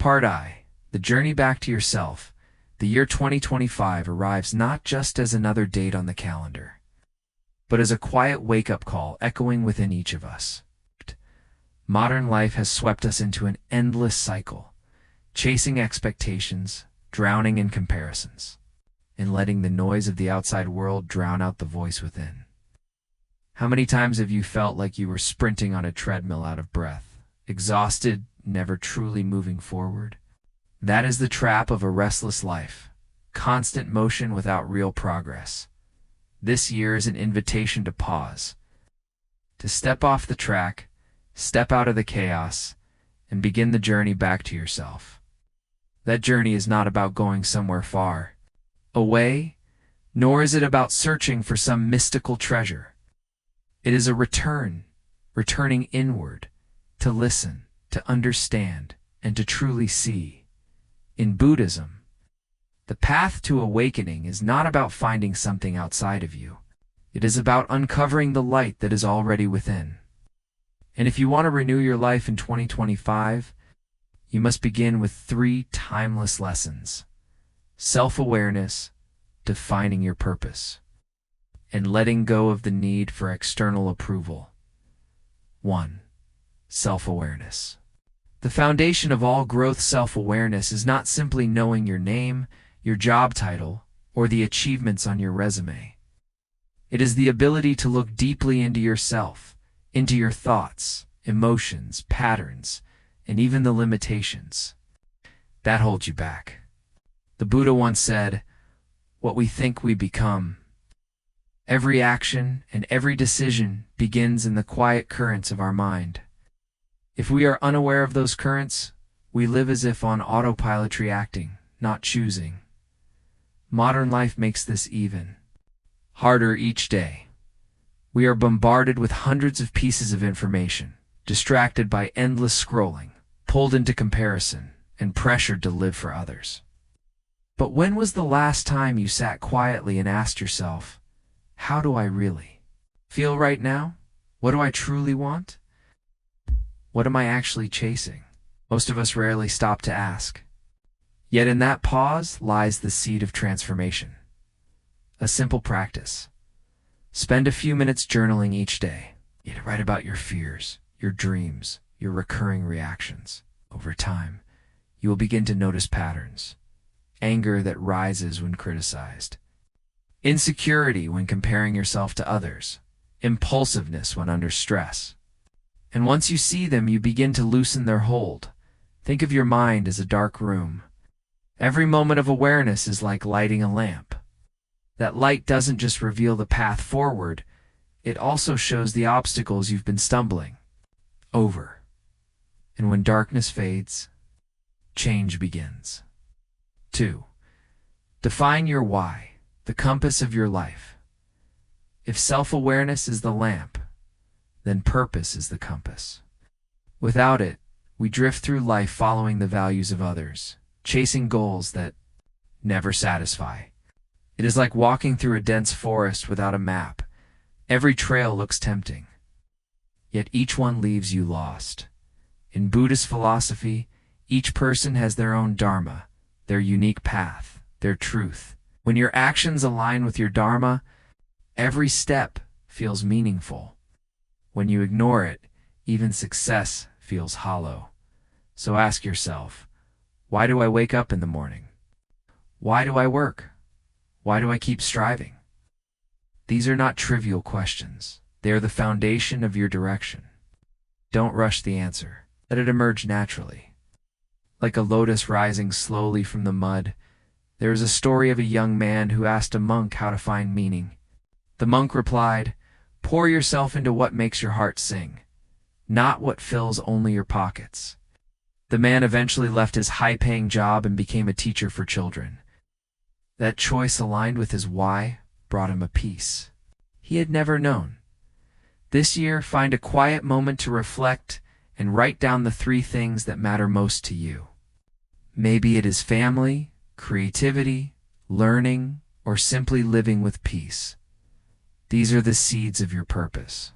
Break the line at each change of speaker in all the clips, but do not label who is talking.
Part I. The journey back to yourself. The year 2025 arrives not just as another date on the calendar, but as a quiet wake-up call echoing within each of us. Modern life has swept us into an endless cycle, chasing expectations, drowning in comparisons, and letting the noise of the outside world drown out the voice within. How many times have you felt like you were sprinting on a treadmill out of breath, exhausted, never truly moving forward? That is the trap of a restless life, constant motion without real progress. This year is an invitation to pause, to step off the track, step out of the chaos, and begin the journey back to yourself. That journey is not about going somewhere far away, nor is it about searching for some mystical treasure. It is a returning inward, to listen, to understand, and to truly see. In Buddhism, the path to awakening is not about finding something outside of you. It is about uncovering the light that is already within. And if you want to renew your life in 2025, you must begin with 3 timeless lessons: self-awareness, defining your purpose, and letting go of the need for external approval. 1. Self-awareness. The foundation of all growth. Self-awareness is not simply knowing your name, your job title, or the achievements on your resume. It is the ability to look deeply into yourself, into your thoughts, emotions, patterns, and even the limitations that hold you back. The Buddha once said, "What we think we become." Every action and every decision begins in the quiet currents of our mind. If we are unaware of those currents, we live as if on autopilot, reacting, not choosing. Modern life makes this even harder each day. We are bombarded with hundreds of pieces of information, distracted by endless scrolling, pulled into comparison, and pressured to live for others. But when was the last time you sat quietly and asked yourself, how do I really feel right now? What do I truly want? What am I actually chasing? Most of us rarely stop to ask. Yet in that pause lies the seed of transformation. A simple practice. Spend a few minutes journaling each day. Write about your fears, your dreams, your recurring reactions. Over time, you will begin to notice patterns. Anger that rises when criticized, insecurity when comparing yourself to others, impulsiveness when under stress. And once you see them, you begin to loosen their hold. Think of your mind as a dark room. Every moment of awareness is like lighting a lamp. That light doesn't just reveal the path forward, it also shows the obstacles you've been stumbling over. And when darkness fades, change begins. 2. Define your why, the compass of your life. If self-awareness is the lamp, then purpose is the compass. Without it, we drift through life following the values of others, chasing goals that never satisfy. It is like walking through a dense forest without a map. Every trail looks tempting, yet each one leaves you lost. In Buddhist philosophy, each person has their own dharma, their unique path, their truth. When your actions align with your dharma, every step feels meaningful. When you ignore it, even success feels hollow. So ask yourself, why do I wake up in the morning? Why do I work? Why do I keep striving? These are not trivial questions. They are the foundation of your direction. Don't rush the answer. Let it emerge naturally. Like a lotus rising slowly from the mud, there is a story of a young man who asked a monk how to find meaning. The monk replied, "Pour yourself into what makes your heart sing, not what fills only your pockets." The man eventually left his high-paying job and became a teacher for children. That choice aligned with his why brought him a peace he had never known. This year, find a quiet moment to reflect and write down the 3 things that matter most to you. Maybe it is family, creativity, learning, or simply living with peace. These are the seeds of your purpose.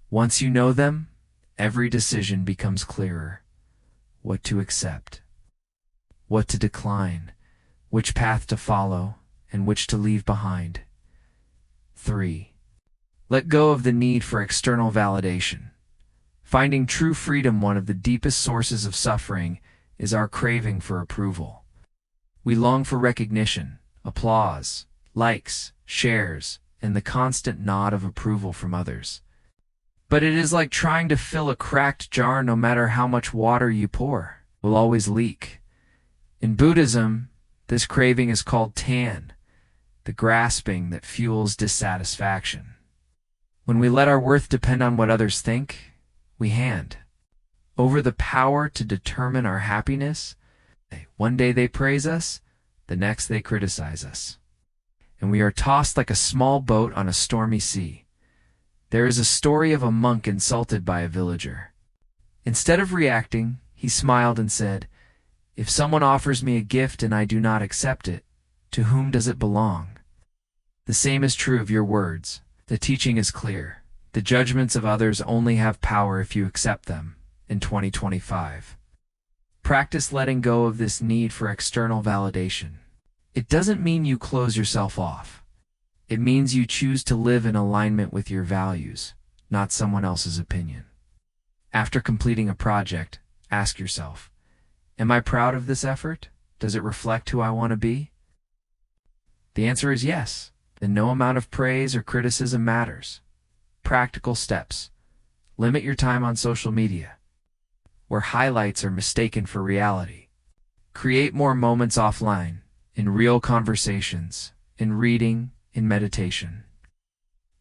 Once you know them, every decision becomes clearer. What to accept, what to decline, which path to follow, and which to leave behind. 3. Let go of the need for external validation. Finding true freedom, one of the deepest sources of suffering, is our craving for approval. We long for recognition, applause, likes, shares, and the constant nod of approval from others. But it is like trying to fill a cracked jar. No matter how much water you pour, it will always leak. In Buddhism, this craving is called tan, the grasping that fuels dissatisfaction. When we let our worth depend on what others think, we hand over the power to determine our happiness. One day they praise us, the next they criticize us, and we are tossed like a small boat on a stormy sea. There is a story of a monk insulted by a villager. Instead of reacting, he smiled and said, "If someone offers me a gift and I do not accept it, to whom does it belong?" The same is true of your words. The teaching is clear. The judgments of others only have power if you accept them. In 2025, practice letting go of this need for external validation. It doesn't mean you close yourself off. It means you choose to live in alignment with your values, not someone else's opinion. After completing a project, ask yourself, am I proud of this effort? Does it reflect who I want to be? The answer is yes. Then no amount of praise or criticism matters. Practical steps. Limit your time on social media, where highlights are mistaken for reality. Create more moments offline, in real conversations, in reading, in meditation.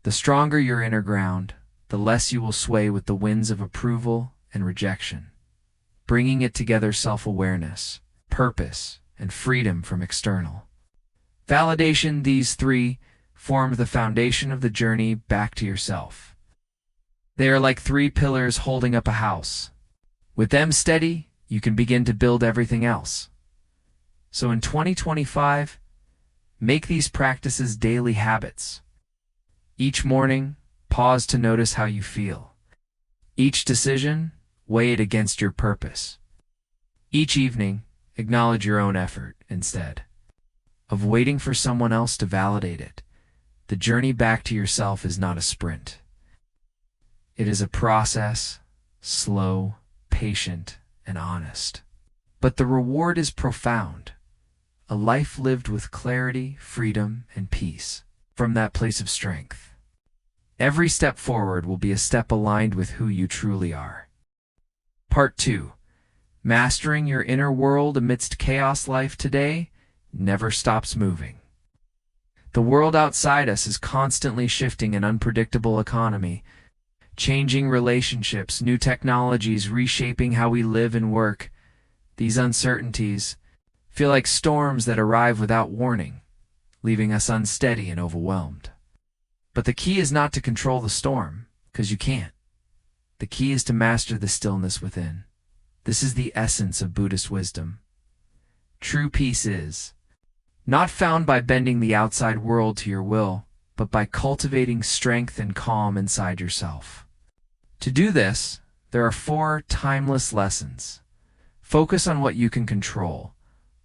The stronger your inner ground, the less you will sway with the winds of approval and rejection. Bringing it together, self-awareness, purpose, and freedom from external validation. These three form the foundation of the journey back to yourself. They are like three pillars holding up a house. With them steady, you can begin to build everything else. So in 2025, make these practices daily habits. Each morning, pause to notice how you feel. Each decision, weigh it against your purpose. Each evening, acknowledge your own effort instead of waiting for someone else to validate it. The journey back to yourself is not a sprint. It is a process, slow, patient, and honest. But the reward is profound. A life lived with clarity, freedom, and peace from that place of strength. Every step forward will be a step aligned with who you truly are. Part 2. Mastering your inner world amidst chaos. Life today never stops moving. The world outside us is constantly shifting. An unpredictable economy, changing relationships, new technologies reshaping how we live and work. These uncertainties feel like storms that arrive without warning, leaving us unsteady and overwhelmed. But the key is not to control the storm, because you can't. The key is to master the stillness within. This is the essence of Buddhist wisdom. True peace is not found by bending the outside world to your will, but by cultivating strength and calm inside yourself. To do this, there are 4 timeless lessons. Focus on what you can control.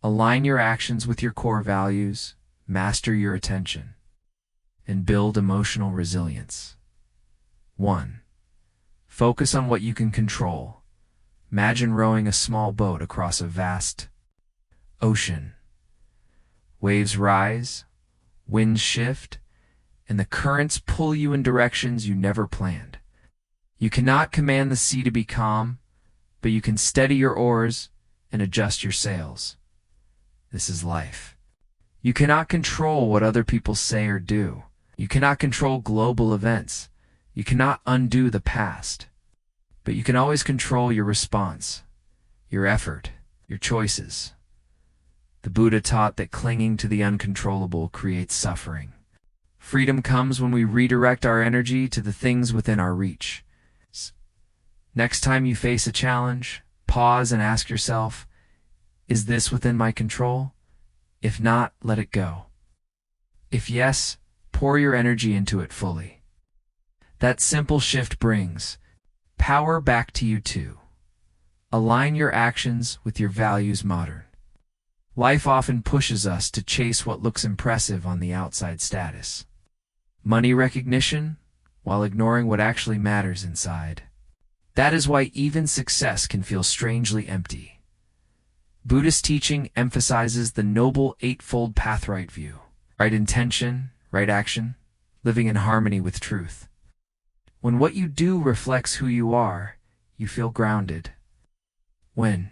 Align your actions with your core values. Master your attention. And build emotional resilience. 1. Focus on what you can control. Imagine rowing a small boat across a vast ocean. Waves rise, winds shift, and the currents pull you in directions you never planned. You cannot command the sea to be calm, but you can steady your oars and adjust your sails. This is life. You cannot control what other people say or do. You cannot control global events. You cannot undo the past. But you can always control your response, your effort, your choices. The Buddha taught that clinging to the uncontrollable creates suffering. Freedom comes when we redirect our energy to the things within our reach. Next time you face a challenge, pause and ask yourself, is this within my control? If not, let it go. If yes, pour your energy into it fully. That simple shift brings power back to you too. Align your actions with your values. Modern Life often pushes us to chase what looks impressive on the outside: status, money, recognition, while ignoring what actually matters inside. That is why even success can feel strangely empty. Buddhist teaching emphasizes the noble eightfold path: right view, right intention, right action, living in harmony with truth. When what you do reflects who you are, you feel grounded. When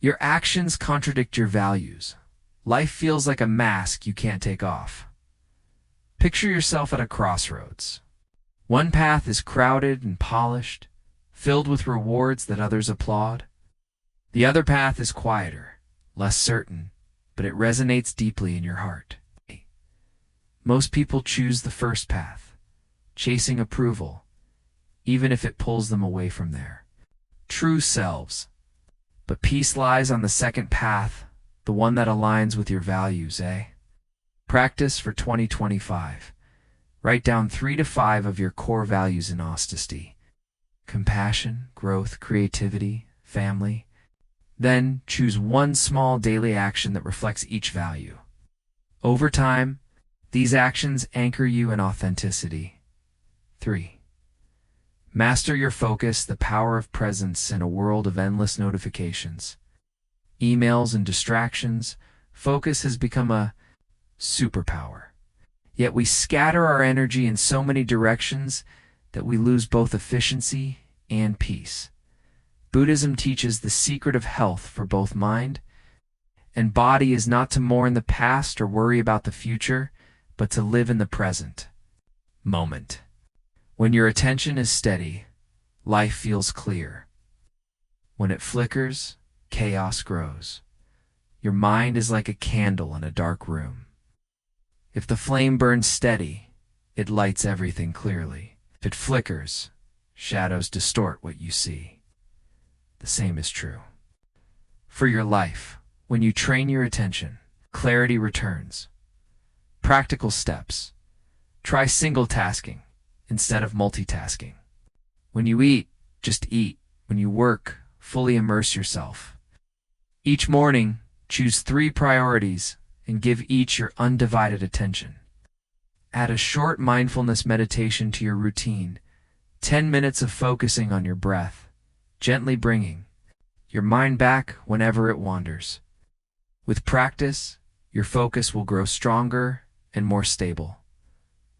your actions contradict your values, life feels like a mask you can't take off. Picture yourself at a crossroads. One path is crowded and polished, filled with rewards that others applaud. The other path is quieter, less certain, but it resonates deeply in your heart. Most people choose the first path, chasing approval, even if it pulls them away from their true selves. But peace lies on the second path, the one that aligns with your values, Practice for 2025. Write down 3 to 5 of your core values in honesty: compassion, growth, creativity, family. Then choose one small daily action that reflects each value. Over time, these actions anchor you in authenticity. 3. Master your focus, the power of presence in a world of endless notifications, emails, and distractions. Focus has become a superpower. Yet we scatter our energy in so many directions that we lose both efficiency and peace. Buddhism teaches the secret of health for both mind and body is not to mourn the past or worry about the future, but to live in the present moment. When your attention is steady, life feels clear. When it flickers, chaos grows. Your mind is like a candle in a dark room. If the flame burns steady, it lights everything clearly. If it flickers, shadows distort what you see. The same is true for your life. When you train your attention, clarity returns. Practical steps. Try single tasking instead of multitasking. When you eat, just eat. When you work, fully immerse yourself. Each morning, choose 3 priorities and give each your undivided attention. Add a short mindfulness meditation to your routine, 10 minutes of focusing on your breath, gently bringing your mind back whenever it wanders. With practice, your focus will grow stronger and more stable.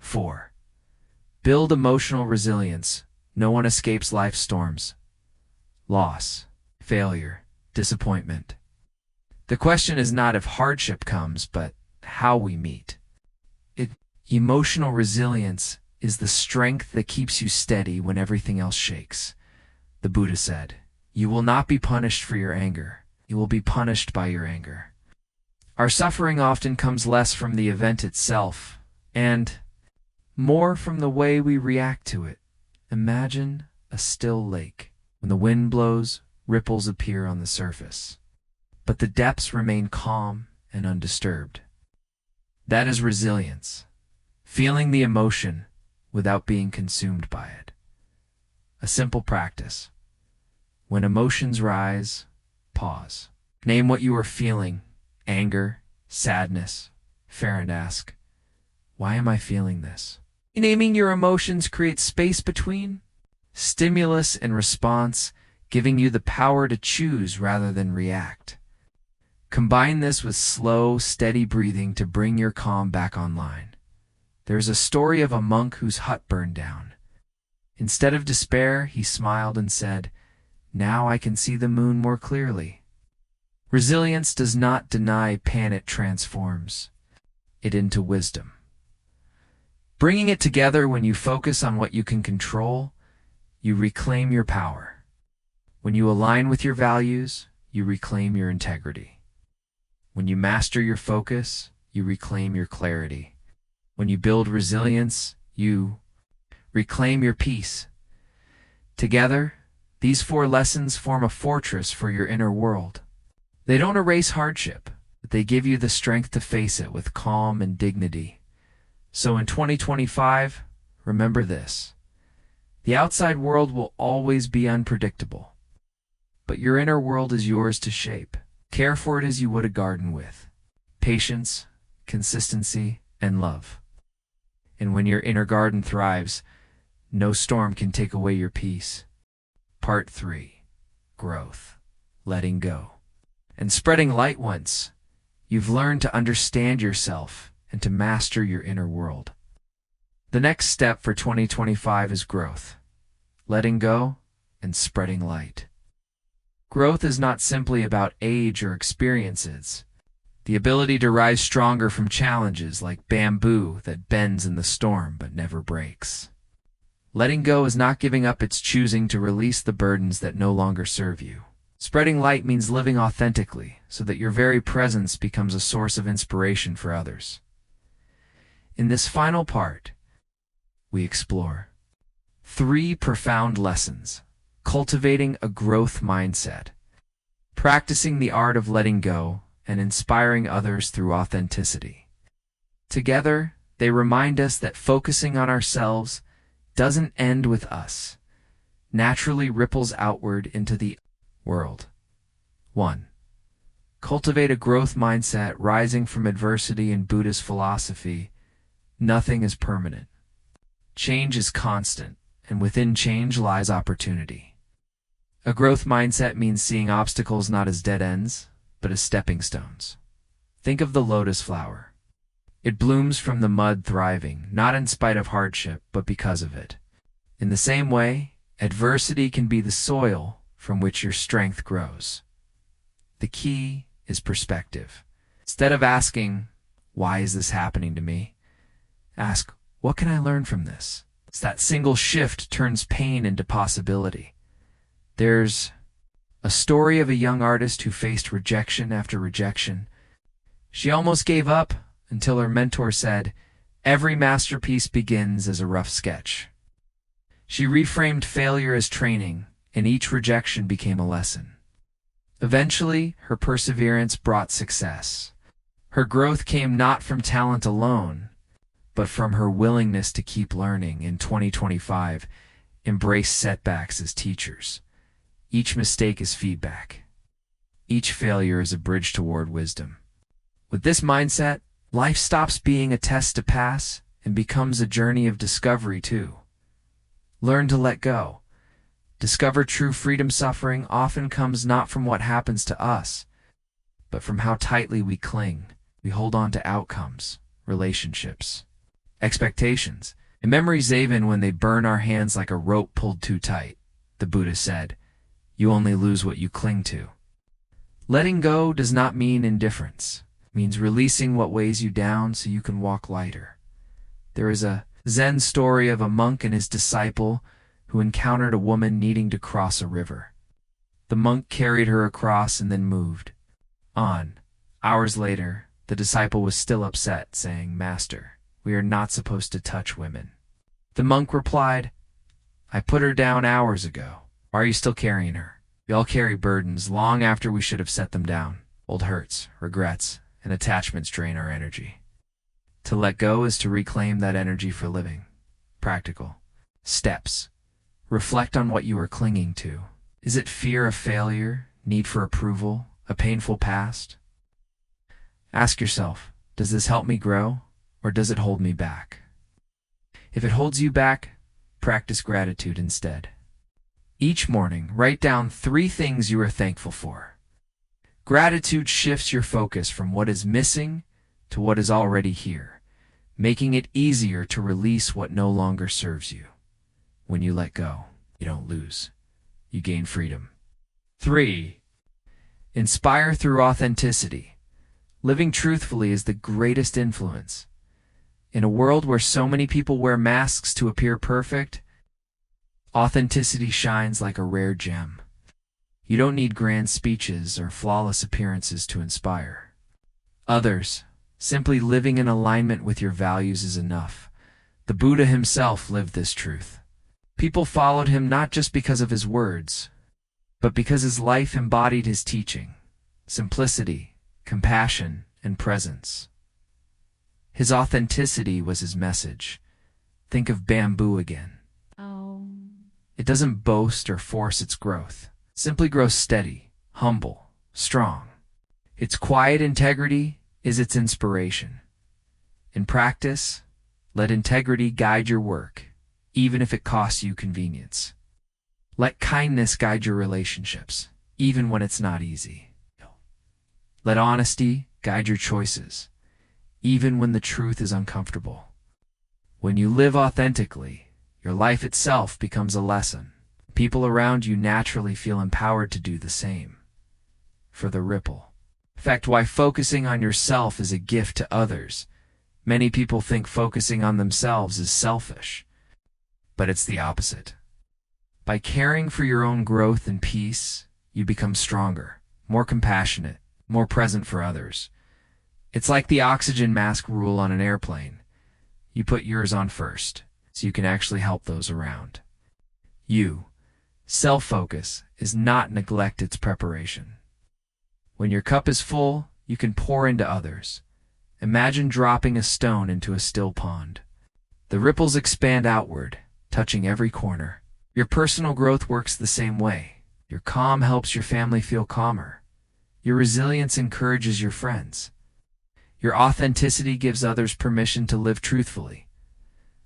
4. Build emotional resilience. No one escapes life's storms. Loss, failure, disappointment. The question is not if hardship comes, but how we meet it. Emotional resilience is the strength that keeps you steady when everything else shakes. The Buddha said, "You will not be punished for your anger. You will be punished by your anger." Our suffering often comes less from the event itself, and more from the way we react to it. Imagine a still lake. When the wind blows, ripples appear on the surface, but the depths remain calm and undisturbed. That is resilience, feeling the emotion without being consumed by it. A simple practice. When emotions rise, pause. Name what you are feeling: anger, sadness, fear, and ask, why am I feeling this? Naming your emotions creates space between stimulus and response, giving you the power to choose rather than react. Combine this with slow, steady breathing to bring your calm back online. There's a story of a monk whose hut burned down. Instead of despair, he smiled and said, "Now I can see the moon more clearly." Resilience does not deny pain, it transforms it into wisdom. Bringing it together, when you focus on what you can control, you reclaim your power. When you align with your values, you reclaim your integrity. When you master your focus, you reclaim your clarity. When you build resilience, you reclaim your peace. Together, these 4 lessons form a fortress for your inner world. They don't erase hardship, but they give you the strength to face it with calm and dignity. So in 2025, remember this: the outside world will always be unpredictable, but your inner world is yours to shape. Care for it as you would a garden with patience, consistency, and love. And when your inner garden thrives, no storm can take away your peace. Part 3. Growth. Letting go. And spreading light. Once you've learned to understand yourself and to master your inner world, the next step for 2025 is growth. Letting go and spreading light. Growth is not simply about age or experiences. The ability to rise stronger from challenges like bamboo that bends in the storm but never breaks. Letting go is not giving up, it's choosing to release the burdens that no longer serve you. Spreading light means living authentically so that your very presence becomes a source of inspiration for others. In this final part, we explore 3 profound lessons: cultivating a growth mindset, practicing the art of letting go, and inspiring others through authenticity. Together, they remind us that focusing on ourselves doesn't end with us, naturally ripples outward into the world. 1. Cultivate a growth mindset. Rising from adversity. In Buddhist philosophy, nothing is permanent. Change is constant, and within change lies opportunity. A growth mindset means seeing obstacles not as dead ends, but as stepping stones. Think of the lotus flower. It blooms from the mud, thriving, not in spite of hardship, but because of it. In the same way, adversity can be the soil from which your strength grows. The key is perspective. Instead of asking, "Why is this happening to me?" ask, "What can I learn from this?" It's that single shift turns pain into possibility. There's a story of a young artist who faced rejection after rejection. She almost gave up until her mentor said, "Every masterpiece begins as a rough sketch." She reframed failure as training, and each rejection became a lesson. Eventually, her perseverance brought success. Her growth came not from talent alone, but from her willingness to keep learning. In 2025, embrace setbacks as teachers. Each mistake is feedback. Each failure is a bridge toward wisdom. With this mindset, life stops being a test to pass and becomes a journey of discovery too. Learn to let go. Discover true freedom. Suffering often comes not from what happens to us, but from how tightly we cling. We hold on to outcomes, relationships, expectations, and memories, even when they burn our hands like a rope pulled too tight. The Buddha said, "You only lose what you cling to." Letting go does not mean indifference. It means releasing what weighs you down so you can walk lighter. There is a Zen story of a monk and his disciple who encountered a woman needing to cross a river. The monk carried her across and then moved on. Hours later, the disciple was still upset, saying, "Master, we are not supposed to touch women." The monk replied, "I put her down hours ago. Why are you still carrying her?" We all carry burdens long after we should have set them down. Old hurts, regrets, and attachments drain our energy. To let go is to reclaim that energy for living. Practical steps. Reflect on what you are clinging to. Is it fear of failure, need for approval, a painful past? Ask yourself, does this help me grow, or does it hold me back? If it holds you back, practice gratitude instead. Each morning, write down 3 things you are thankful for. Gratitude shifts your focus from what is missing to what is already here, making it easier to release what no longer serves you. When you let go, you don't lose. You gain freedom. 3. Inspire through authenticity. Living truthfully is the greatest influence. In a world where so many people wear masks to appear perfect, authenticity shines like a rare gem. You don't need grand speeches or flawless appearances to inspire others. Simply living in alignment with your values is enough. The Buddha himself lived this truth. People followed him not just because of his words, but because his life embodied his teaching: simplicity, compassion, and presence. His authenticity was his message. Think of bamboo again. It doesn't boast or force its growth. It simply grows steady, humble, strong. Its quiet integrity is its inspiration. In practice, let integrity guide your work, even if it costs you convenience. Let kindness guide your relationships, even when it's not easy. Let honesty guide your choices, even when the truth is uncomfortable. When you live authentically, your life itself becomes a lesson. People around you naturally feel empowered to do the same. For the ripple effect, why focusing on yourself is a gift to others. Many people think focusing on themselves is selfish, but it's the opposite. By caring for your own growth and peace, you become stronger, more compassionate, more present for others. It's like the oxygen mask rule on an airplane. You put yours on first, so you can actually help those around. Self-focus is not neglect, it's preparation. When your cup is full, you can pour into others. Imagine dropping a stone into a still pond. The ripples expand outward, touching every corner. Your personal growth works the same way. Your calm helps your family feel calmer. Your resilience encourages your friends. Your authenticity gives others permission to live truthfully.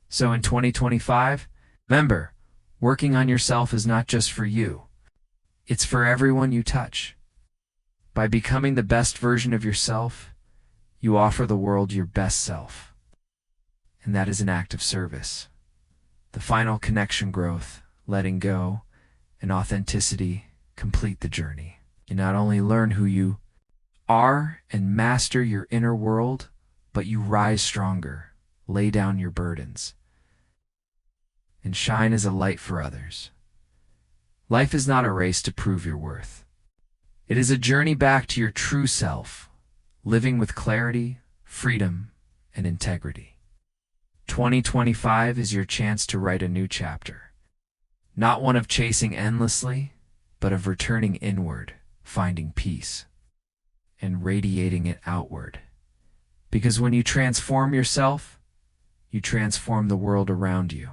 So in 2025, remember, working on yourself is not just for you. It's for everyone you touch. By becoming the best version of yourself, you offer the world your best self. And that is an act of service. The final connection, growth, letting go, and authenticity complete the journey. You not only learn who you are and master your inner world, but you rise stronger, lay down your burdens, and shine as a light for others. Life is not a race to prove your worth. It is a journey back to your true self, living with clarity, freedom, and integrity. 2025 is your chance to write a new chapter. Not one of chasing endlessly, but of returning inward, finding peace, and radiating it outward. Because when you transform yourself, you transform the world around you.